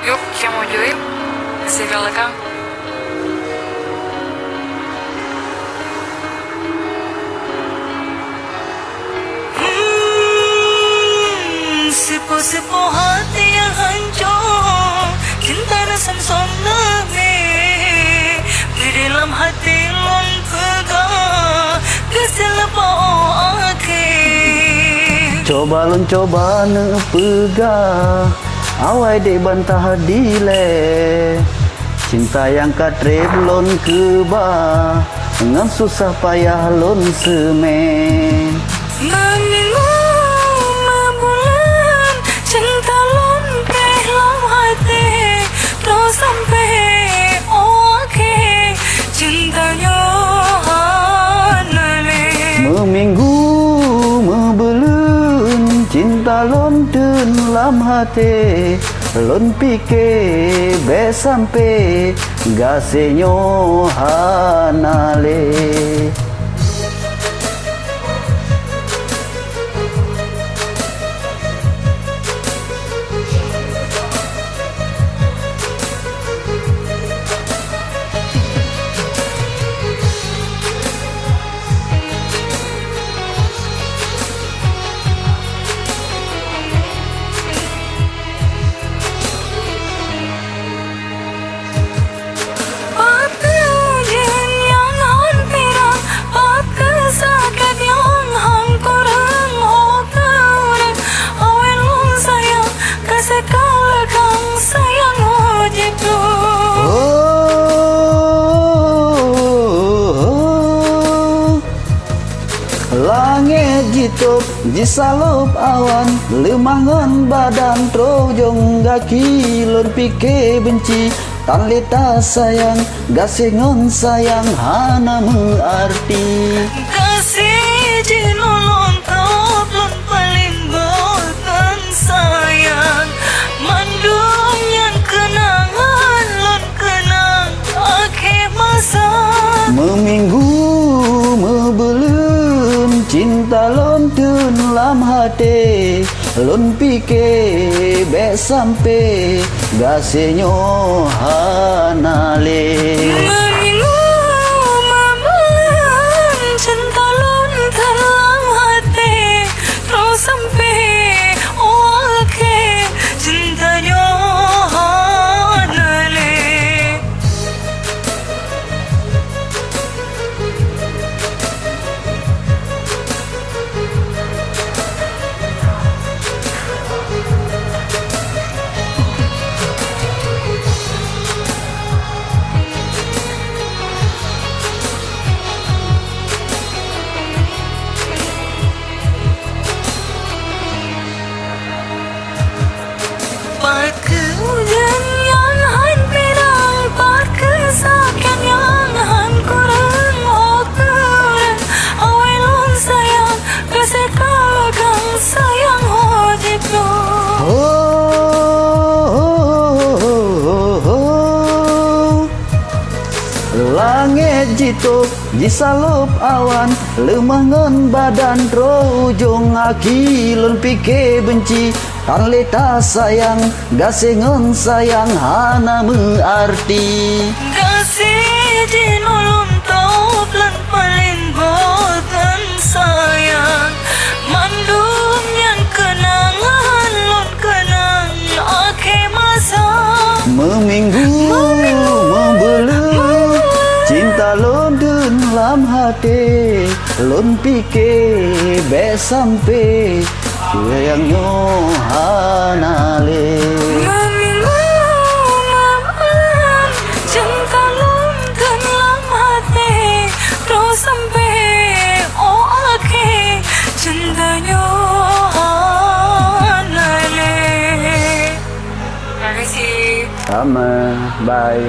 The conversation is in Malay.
Yuk, kita mau join. Kasih belakang. Sepo-sepo hati yang hancur, cinta rasa soname di dalam hati lon pegang keselepa akhir. Coba ne pegah awai dek bantah dile, cinta yang katrep lon keba ngam susah payah lon semen. Mengingat cinta lon pelang hati terus sampai oke cintanya hanale Meminggu membelun cinta lon dalam hati lon pikir be sampai gasenyo hanale. Langit jituk jisalup awan lemangan badan trojong gaki lor pike benci tan leta sayang gasengon sayang hana mengarti kasih jinolon top lon paling botan sayang mandung yang kenangan lon kenang akhir masa meminggu membelun cinta lon dalam hati lon pikir be sampai gasenyo hanale. Meminggu membelun cinta lon dalam hati terus sampai oke cintanya hanale. Part kehujan yang han pirang, part kesakian yang han kurang, oh kurang awai lon sayang kasih kalagang sayang hojib lo. Langit jituk jisalup awan lemangan badan trojong aki lon pikir benci tan leta sayang gasengon sayang hana mengarti Kasih jinolon top lan paling botan sayang mandum yang kenangan lon kenang akhir masa meminggu membelun cinta lon dalam hati lon pikir be sampai sayangnya hanale. Meminggu membelun cinta lon dalam hati terus sampai oke cintanya hanale. Terima kasih. Sama, bye.